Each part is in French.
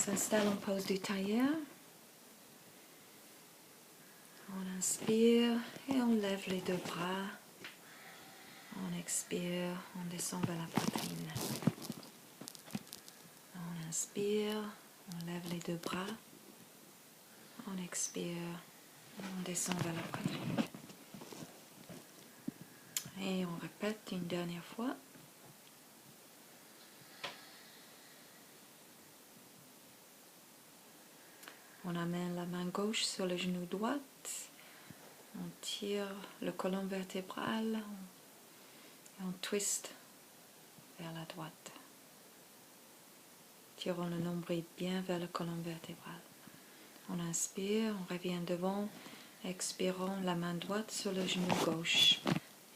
s'installe en pose du tailleur. On inspire et on lève les deux bras. On expire, on descend vers la poitrine. On inspire, on lève les deux bras. On expire, on descend vers la poitrine. Et on répète une dernière fois. On amène la main gauche sur le genou droit. On tire le colonne vertébrale et on twist vers la droite. Tirons le nombril bien vers le colonne vertébrale. On inspire, on revient devant. Expirons la main droite sur le genou gauche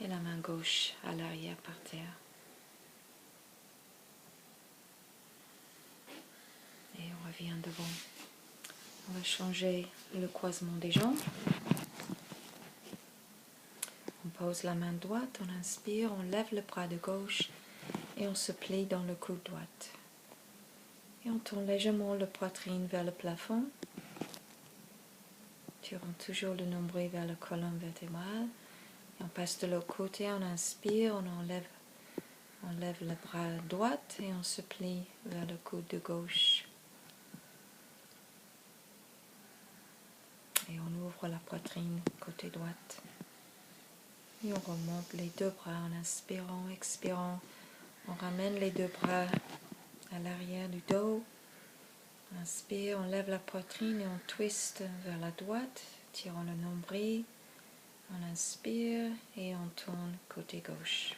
et la main gauche à l'arrière par terre. Et on revient devant. On va changer le croisement des jambes. On pose la main droite, on inspire, on lève le bras de gauche et on se plie dans le coude droit. Et on tourne légèrement la poitrine vers le plafond. Tirons toujours le nombril vers le colonne vertébrale. Et on passe de l'autre côté, on inspire, on lève le bras droit et on se plie vers le coude de gauche. Et on ouvre la poitrine côté droite. Et on remonte les deux bras en inspirant, expirant. On ramène les deux bras à l'arrière du dos. On inspire, on lève la poitrine et on twist vers la droite. Tirons le nombril. On inspire et on tourne côté gauche.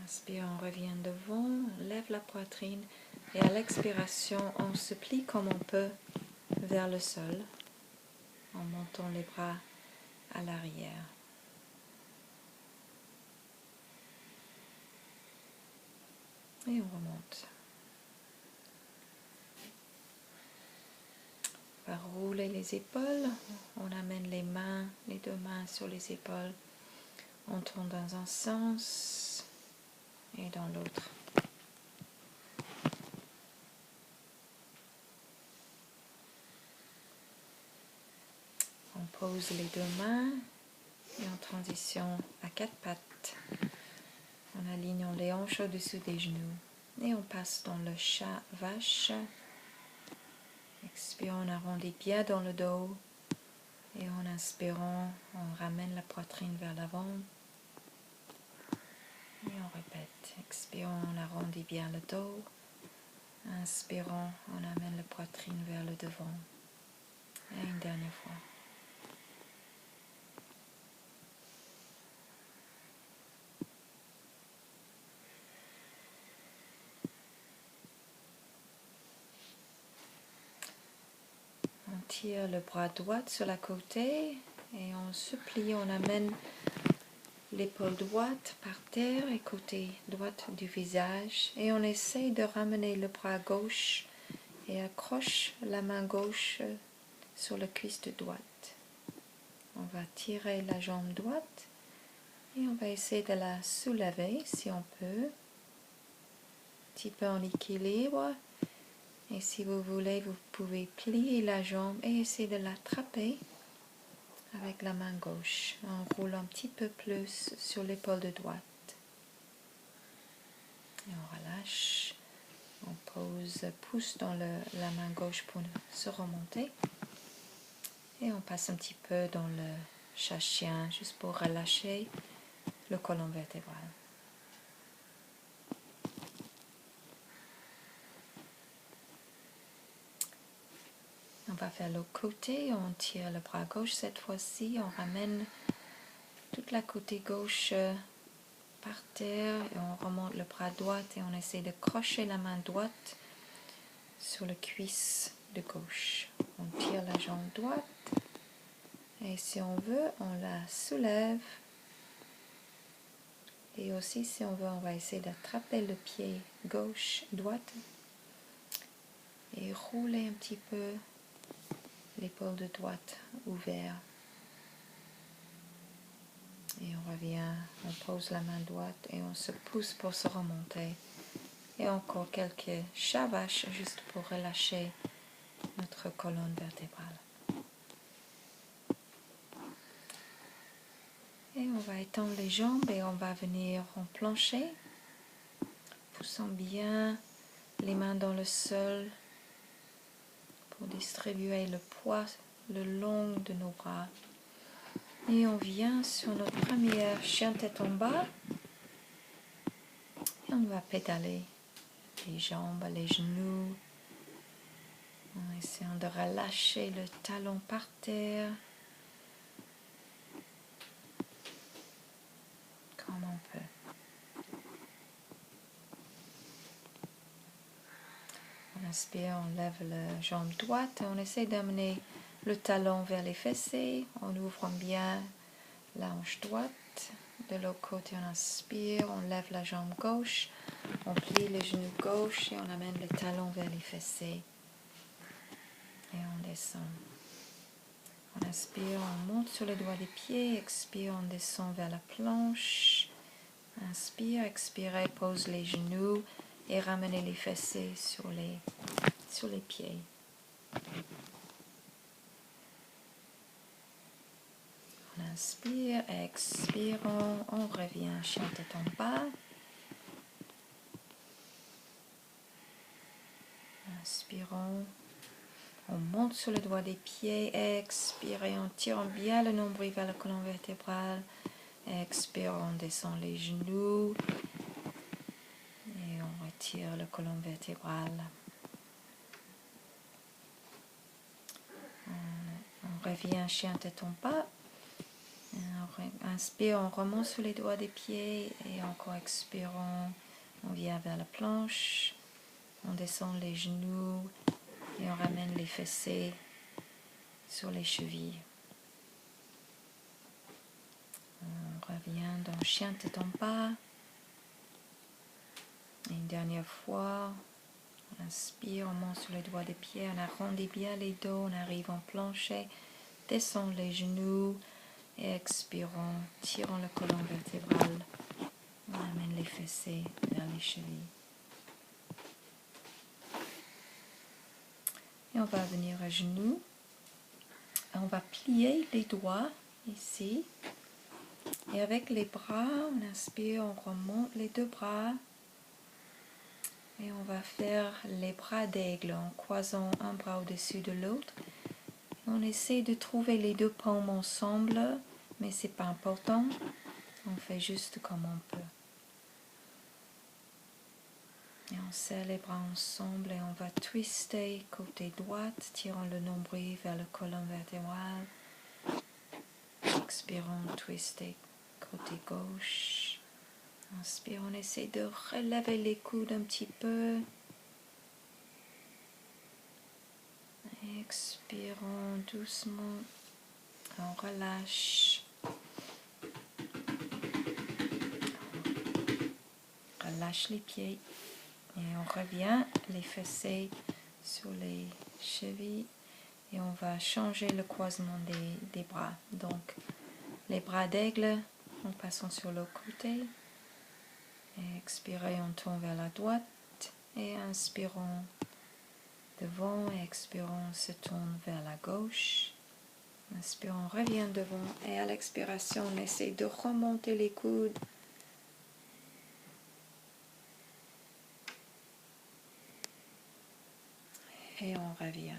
Inspire, on revient devant, on lève la poitrine et à l'expiration, on se plie comme on peut vers le sol en montant les bras à l'arrière. Et on remonte. On va rouler les épaules, on amène les deux mains sur les épaules, on tourne dans un sens et dans l'autre. On pose les deux mains et en transition à quatre pattes. En alignant les hanches au-dessus des genoux. Et on passe dans le chat vache. Expirons, on arrondit bien dans le dos. Et en inspirant, on ramène la poitrine vers l'avant. Et on répète. Expirons, on arrondit bien le dos. Inspirons, on amène la poitrine vers le devant. Et une dernière fois. On tire le bras droit sur la côté et on se plie, on amène l'épaule droite par terre et côté droit du visage et on essaye de ramener le bras gauche et accroche la main gauche sur la cuisse de droite. On va tirer la jambe droite et on va essayer de la soulever si on peut. Un petit peu en équilibre. Et si vous voulez, vous pouvez plier la jambe et essayer de l'attraper avec la main gauche. On roule un petit peu plus sur l'épaule de droite. Et on relâche. On pousse dans la main gauche pour se remonter. Et on passe un petit peu dans le chat-chien juste pour relâcher le colonne vertébrale. On va faire l'autre côté, on tire le bras gauche cette fois-ci, on ramène toute la côté gauche par terre et on remonte le bras droit et on essaie de crocher la main droite sur la cuisse de gauche. On tire la jambe droite et si on veut, on la soulève. Et aussi, si on veut, on va essayer d'attraper le pied gauche, droite et rouler un petit peu l'épaule de droite ouverte. Et on revient, on pose la main droite et on se pousse pour se remonter. Et encore quelques shavash juste pour relâcher notre colonne vertébrale. Et on va étendre les jambes et on va venir en plancher, poussant bien les mains dans le sol pour distribuer le poids le long de nos bras. Et on vient sur notre première chien tête en bas et on va pédaler les jambes, les genoux, en essayant de relâcher le talon par terre comme on peut. On inspire, on lève la jambe droite et on essaie d'amener le talon vers les fessiers en ouvrant bien la hanche droite. De l'autre côté, on inspire, on lève la jambe gauche, on plie le genou gauche et on amène le talon vers les fessiers. Et on descend. On inspire, on monte sur les doigts des pieds, expire, on descend vers la planche. Inspire, expirez, pose les genoux et ramenez les fessiers sur les pieds. On inspire, expirons, on revient chien tête en bas. Inspirons, on monte sur le doigt des pieds, expirez, on tire bien le nombril vers la colonne vertébrale. Expire, on descend les genoux et on retire la colonne vertébrale. On revient chien tête en bas. Inspire, on remonte sur les doigts des pieds et encore expirons, on vient vers la planche, on descend les genoux et on ramène les fessiers sur les chevilles. On revient dans chien tête en bas. Une dernière fois, on inspire, on monte sur les doigts des pieds, on arrondit bien les dos, on arrive en plancher, descend les genoux. Et expirons, tirons la colonne vertébrale, on amène les fessiers vers les chevilles. Et on va venir à genoux. On va plier les doigts ici. Et avec les bras, on inspire, on remonte les deux bras. Et on va faire les bras d'aigle en croisant un bras au-dessus de l'autre. On essaie de trouver les deux paumes ensemble, mais c'est pas important. On fait juste comme on peut. Et on serre les bras ensemble et on va twister côté droit, tirant le nombril vers le colonne vertébrale. Expirons, twister côté gauche. Inspire, on essaie de relever les coudes un petit peu. Expirons doucement. On relâche. Relâche les pieds. Et on revient les fessiers sur les chevilles. Et on va changer le croisement des bras. Donc, les bras d'aigle en passant sur l'autre côté. Et expirez, on tourne vers la droite. Et inspirons devant et expirons, on se tourne vers la gauche. Inspirons, on revient devant. Et à l'expiration, on essaie de remonter les coudes. Et on revient.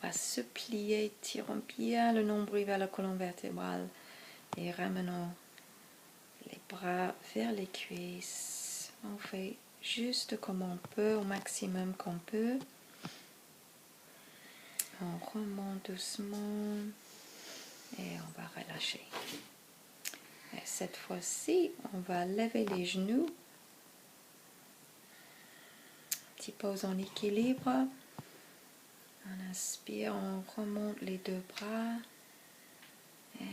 On va se plier, tirons bien le nombril vers la colonne vertébrale et ramenons les bras vers les cuisses. On fait juste comme on peut, au maximum qu'on peut. On remonte doucement et on va relâcher. Et cette fois-ci, on va lever les genoux. Petite pause en équilibre. On inspire, on remonte les deux bras.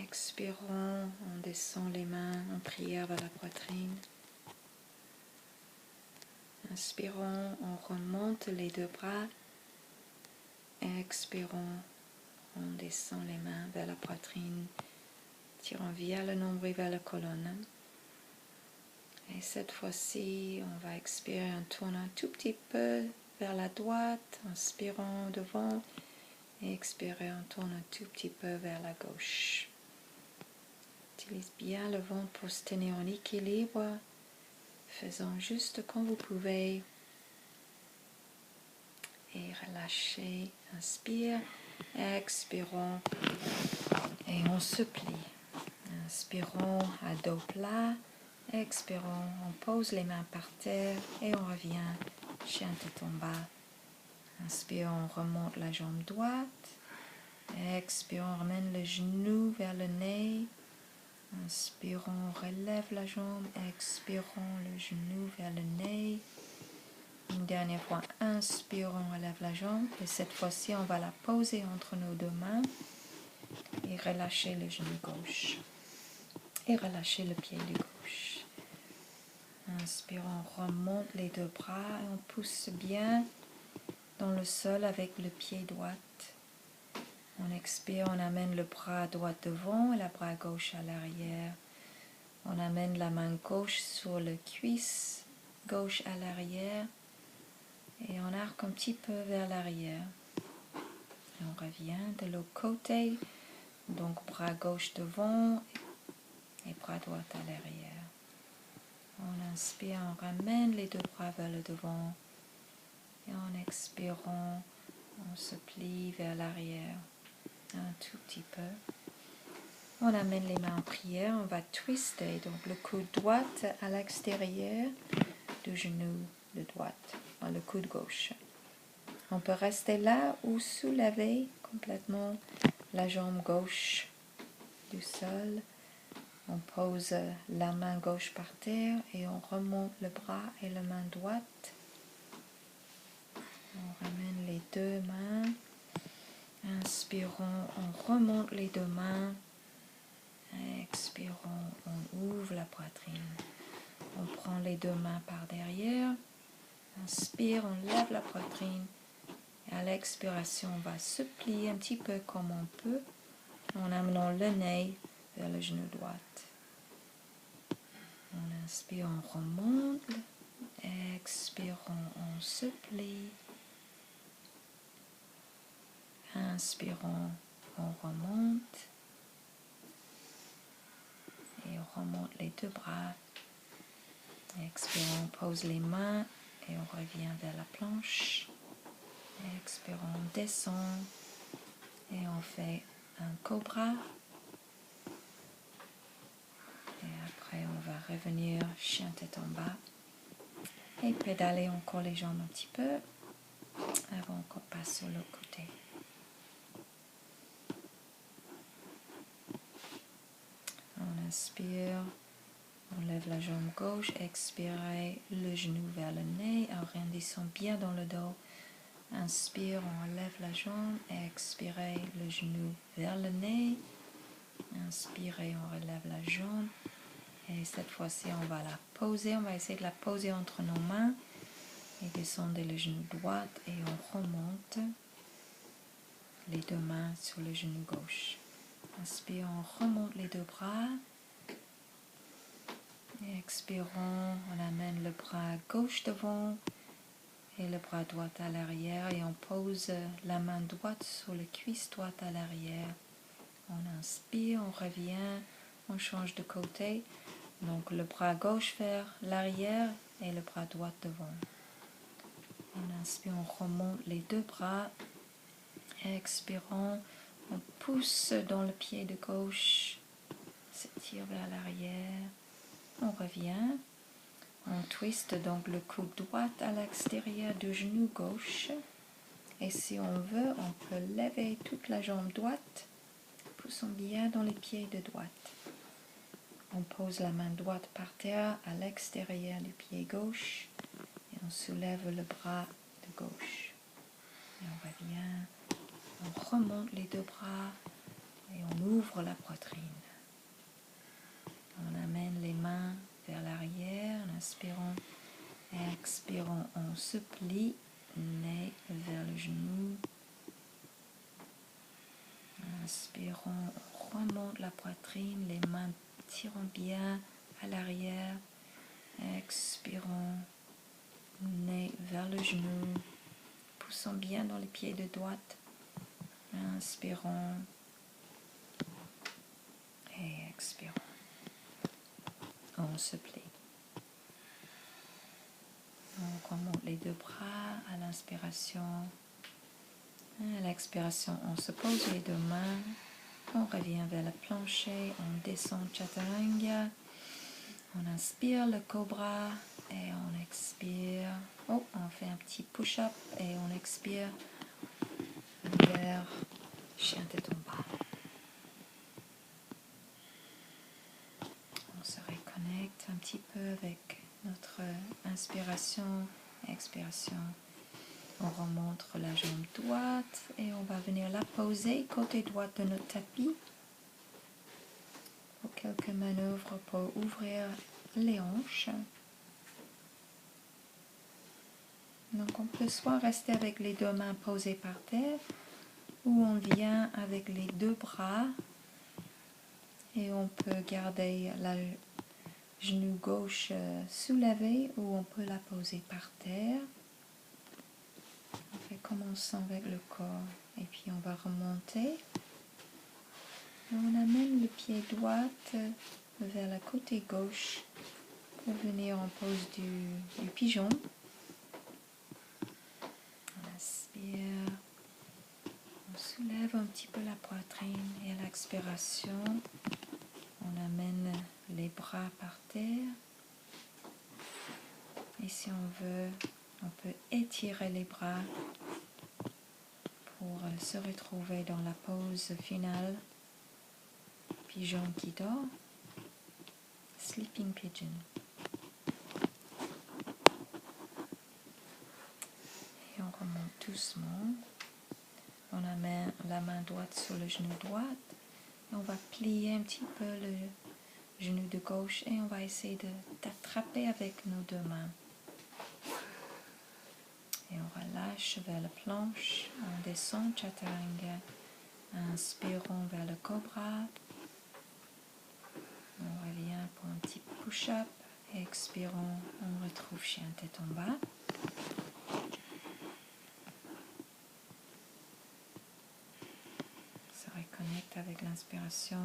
Expirons, on descend les mains en prière vers la poitrine. Inspirons, on remonte les deux bras. Expirons, on descend les mains vers la poitrine. Tirons via le nombril vers la colonne. Et cette fois-ci, on va expirer en tournant un tout petit peu vers la droite, inspirant devant, et expirer en tournant un tout petit peu vers la gauche. Utilise bien le ventre pour se tenir en équilibre, faisant juste comme vous pouvez. Et relâchez, inspire, expirons, et on se plie. Inspirons à dos plat, expirons, on pose les mains par terre et on revient, chien tête en bas. Inspirons, on remonte la jambe droite, expirons, on ramène le genou vers le nez. Inspirons, on relève la jambe, expirons le genou vers le nez. Une dernière fois, inspirons, on relève la jambe et cette fois-ci, on va la poser entre nos deux mains et relâcher le genou gauche et relâcher le pied du gauche. Inspirons, on remonte les deux bras et on pousse bien dans le sol avec le pied droit. On expire, on amène le bras droit devant et le bras gauche à l'arrière. On amène la main gauche sur le cuisse gauche à l'arrière et on arque un petit peu vers l'arrière. Et on revient de l'autre côté, donc bras gauche devant et bras droit à l'arrière. On inspire, on ramène les deux bras vers le devant et en expirant, on se plie vers l'arrière un tout petit peu. On amène les mains en prière, on va twister, donc le coude droit à l'extérieur du genou de droite, le coude gauche. On peut rester là ou soulever complètement la jambe gauche du sol. On pose la main gauche par terre et on remonte le bras et la main droite. On ramène les deux mains. Inspirons, on remonte les deux mains. Expirons, on ouvre la poitrine. On prend les deux mains par derrière. Inspire, on lève la poitrine. Et à l'expiration, on va se plier un petit peu comme on peut en amenant le nez vers le genou droit. On inspire, on remonte. Expirons, on se plie. Inspirons, on remonte. Et on remonte les deux bras. Expirons, on pose les mains et on revient vers la planche. Expirons, on descend et on fait un cobra. Et après, on va revenir chien tête en bas et pédaler encore les jambes un petit peu avant qu'on passe sur l'autre côté. On inspire, on lève la jambe gauche, expirez le genou vers le nez, arrondissons bien dans le dos. Inspire, on lève la jambe, expirez le genou vers le nez. Inspirez, on relève la jambe. Et cette fois-ci, on va la poser. On va essayer de la poser entre nos mains. Et descendez le genou droit et on remonte les deux mains sur le genou gauche. Inspire, on remonte les deux bras. Et expirons, on amène le bras gauche devant et le bras droit à l'arrière et on pose la main droite sur le cuisse droite à l'arrière. On inspire, on revient, on change de côté. Donc le bras gauche vers l'arrière et le bras droit devant. On inspire, on remonte les deux bras. Expirons, on pousse dans le pied de gauche, s'étire vers l'arrière. On revient. On twiste donc le coude droit à l'extérieur du genou gauche. Et si on veut, on peut lever toute la jambe droite. Poussons bien dans les pieds de droite. On pose la main droite par terre à l'extérieur du pied gauche. Et on soulève le bras de gauche. Et on revient. On remonte les deux bras. Et on ouvre la poitrine. On amène les mains vers l'arrière en inspirant. Expirons, on se plie, nez vers le genou. Inspirons, on remonte la poitrine, les mains tirant bien à l'arrière. Expirons, nez vers le genou. Poussons bien dans les pieds de droite. Inspirons et expirons. On se plie. On remonte les deux bras à l'inspiration. À l'expiration, on se pose les deux mains. On revient vers le plancher. On descend Chaturanga. On inspire le cobra et on expire. Oh, on fait un petit push-up et on expire vers chien tête en bas. On se reconnecte un petit peu avec notre inspiration, expiration. On remonte la jambe droite et on va venir la poser côté droit de notre tapis. Pour quelques manœuvres pour ouvrir les hanches. Donc on peut soit rester avec les deux mains posées par terre ou on vient avec les deux bras et on peut garder la genou gauche soulevé ou on peut la poser par terre. On fait commencer avec le corps et puis on va remonter. Et on amène le pied droit vers le côté gauche pour venir en pose du pigeon. On inspire, on soulève un petit peu la poitrine et à l'expiration, on amène les bras par terre. Et si on veut, on peut étirer les bras pour se retrouver dans la pose finale. Pigeon qui dort, Sleeping Pigeon. Et on remonte doucement. On amène la main droite sur le genou droit. Et on va plier un petit peu le genou de gauche et on va essayer d'attraper avec nos deux mains. Et on relâche vers la planche. On descend Chaturanga. Inspirons vers le cobra. On revient pour un petit push-up. Expirons, on retrouve chien tête en bas. On se reconnecte avec l'inspiration.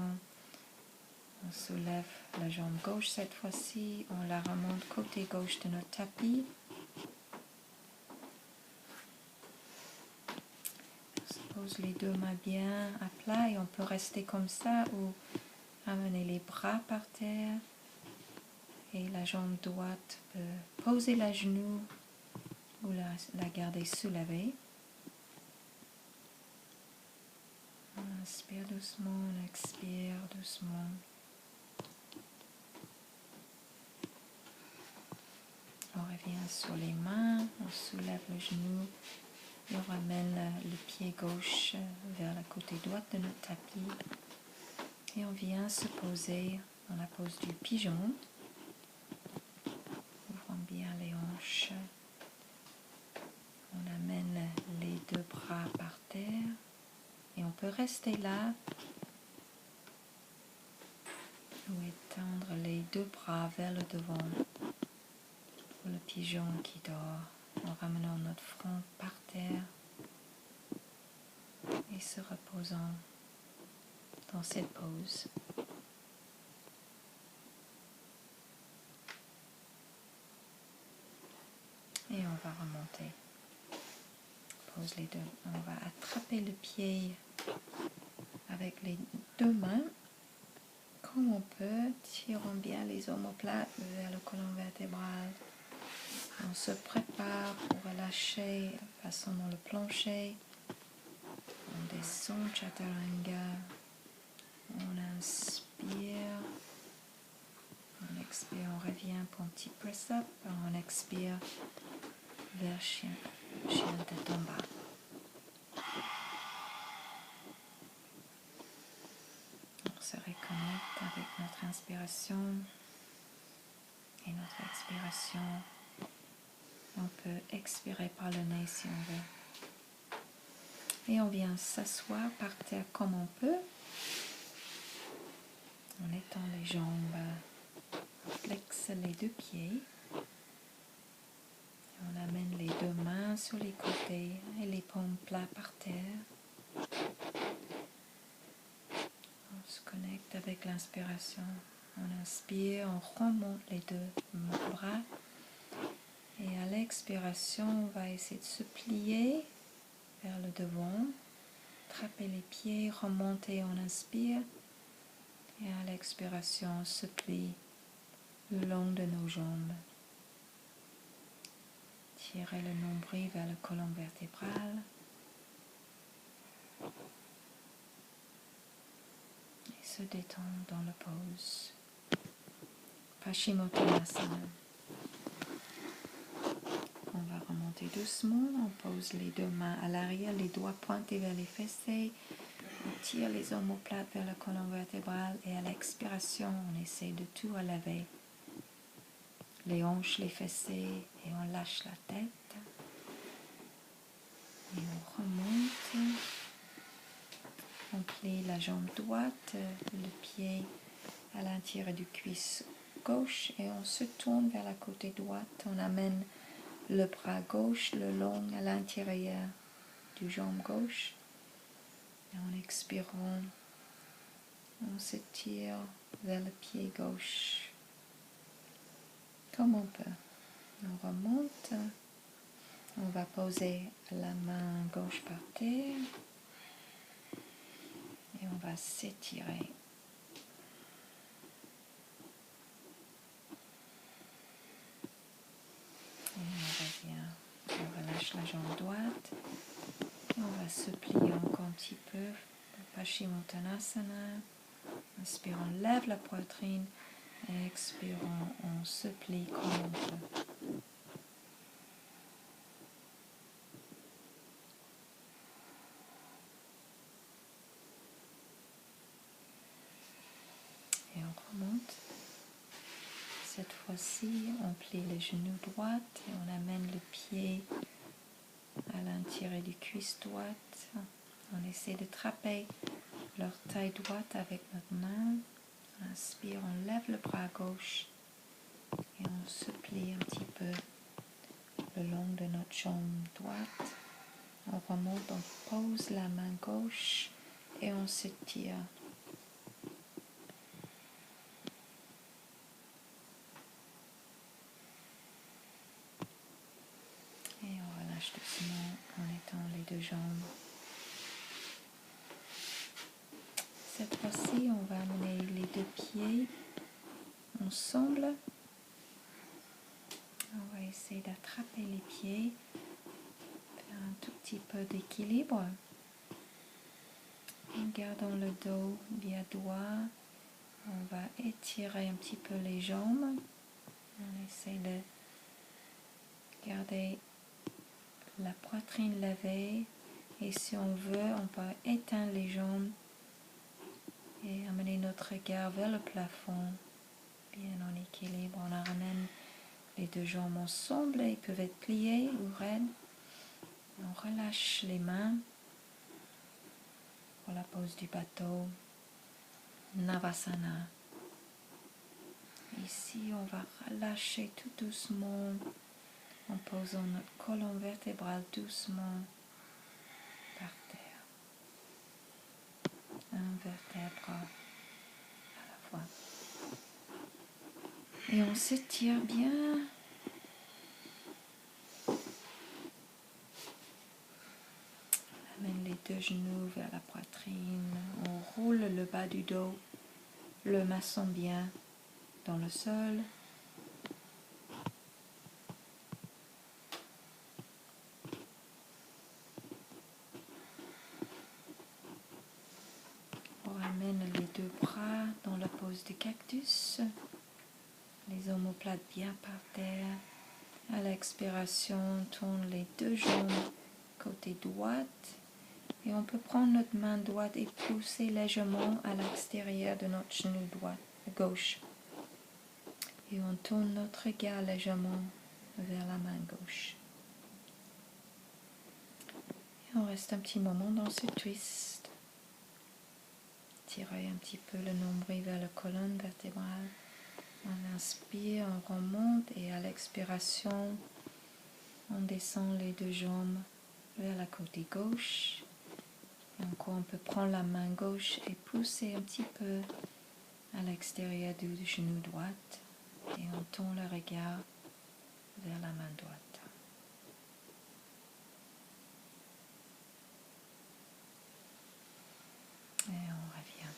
On soulève la jambe gauche cette fois-ci. On la remonte côté gauche de notre tapis. On se pose les deux mains bien à plat et on peut rester comme ça ou amener les bras par terre. Et la jambe droite peut poser la genou ou la garder soulevée. On inspire doucement, on expire doucement. On revient sur les mains, on soulève le genou et on ramène le pied gauche vers le côté droit de notre tapis. Et on vient se poser dans la pose du pigeon. Ouvrons bien les hanches. On amène les deux bras par terre. Et on peut rester là ou étendre les deux bras vers le devant. Pour le pigeon qui dort, en ramenant notre front par terre et se reposant dans cette pose. Et on va remonter. Pose les deux. On va attraper le pied avec les deux mains. Comme on peut, tirons bien les omoplates vers le colonne vertébrale. On se prépare pour relâcher, passons dans le plancher. On descend Chaturanga. On inspire. On expire, on revient pour un petit press-up. On expire vers chien tête en bas. On se reconnecte avec notre inspiration et notre expiration. On peut expirer par le nez si on veut. Et on vient s'asseoir par terre comme on peut. On étend les jambes, flex. passe les deux pieds. On amène les deux mains sur les côtés et les paumes plats par terre. On se connecte avec l'inspiration. On inspire, on remonte les deux bras. Et à l'expiration, on va essayer de se plier vers le devant. Attraper les pieds, remonter, on inspire. Et à l'expiration, on se plie le long de nos jambes. Tirez le nombril vers la colonne vertébrale. Et se détendre dans la pose. Paschimottanasana. On va remonter doucement. On pose les deux mains à l'arrière, les doigts pointés vers les fessiers. On tire les omoplates vers la colonne vertébrale et à l'expiration, on essaie de tout relever. Les hanches, les fessiers et on lâche la tête. Et on remonte. On plie la jambe droite, le pied à l'intérieur du cuisse gauche et on se tourne vers la côté droite. On amène le bras gauche le long à l'intérieur du jambe gauche. Et en expirant, on s'étire vers le pied gauche. Comme on peut. On remonte. On va poser la main gauche par terre. Et on va s'étirer. Et on revient. On relâche la jambe droite. Et on va se plier encore un petit peu. Paschimottanasana. Inspirons, on lève la poitrine. Et expirons, on se plie comme on peut. Et on remonte. Cette fois-ci, on plie les genoux droits et on amène le pied à l'intérieur du cuisse droite. On essaie de trapper l'orteil droite avec notre main. On inspire, on lève le bras gauche et on se plie un petit peu le long de notre jambe droite. On remonte, on pose la main gauche et on s'étire. Et on relâche doucement en étendant les deux jambes. Cette fois-ci, on va amener les deux pieds ensemble. On va essayer d'attraper les pieds, faire un tout petit peu d'équilibre. En gardant le dos bien droit, on va étirer un petit peu les jambes. On essaie de garder la poitrine levée et si on veut, on peut éteindre les jambes et amener notre regard vers le plafond, bien en équilibre. On ramène les deux jambes ensemble, ils peuvent être pliés ou raides. On relâche les mains pour la pose du bateau. Navasana. Ici, on va relâcher tout doucement en posant notre colonne vertébrale doucement par terre. Un vertèbre à la fois. Et on s'étire bien. On amène les deux genoux vers la poitrine. On roule le bas du dos, le maçon bien dans le sol. On ramène les deux bras dans la pose du cactus. Les omoplates bien par terre. À l'expiration, on tourne les deux jambes côté droite. Et on peut prendre notre main droite et pousser légèrement à l'extérieur de notre genou droit, gauche. Et on tourne notre regard légèrement vers la main gauche. Et on reste un petit moment dans ce twist. Tirez un petit peu le nombril vers la colonne vertébrale. On inspire, on remonte et à l'expiration, on descend les deux jambes vers la côté gauche. Et encore, on peut prendre la main gauche et pousser un petit peu à l'extérieur du genou droite. Et on tourne le regard vers la main droite. Et on revient.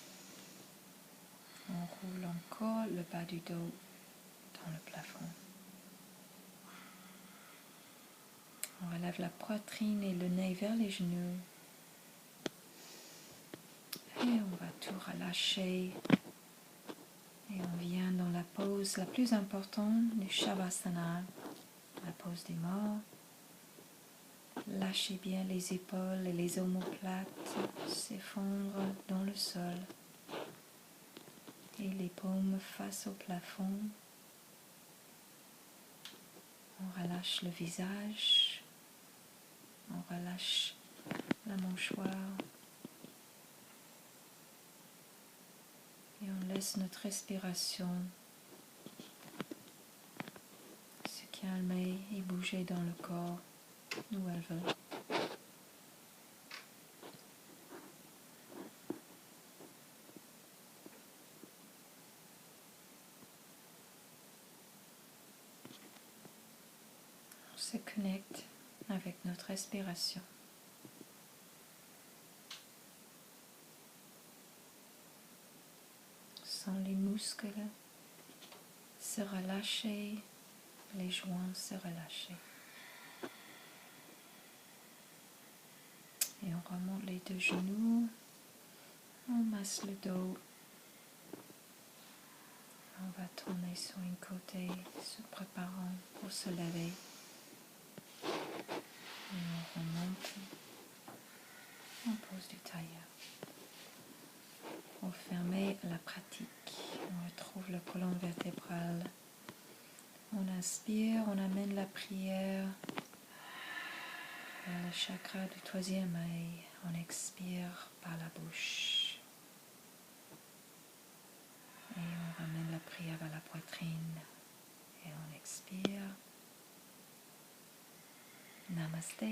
On roule encore le bas du dos dans le plafond. On relève la poitrine et le nez vers les genoux. Et on va tout relâcher. Et on vient dans la pose la plus importante du Shavasana, la pose des morts. Lâchez bien les épaules et les omoplates s'effondrent dans le sol. Et les paumes face au plafond. On relâche le visage. On relâche la mâchoire. Et on laisse notre respiration se calmer et bouger dans le corps où elle veut. On se connecte avec notre respiration. Sans les muscles se relâcher, les joints se relâcher. Et on remonte les deux genoux, on masse le dos. On va tourner sur une côté, se préparant pour se lever. Et on remonte, on pose du tailleur. Pour fermer la pratique, on retrouve le colonne vertébrale. On inspire, on amène la prière vers le chakra du troisième œil. On expire par la bouche. Et on ramène la prière vers la poitrine. Et on expire. Namaste.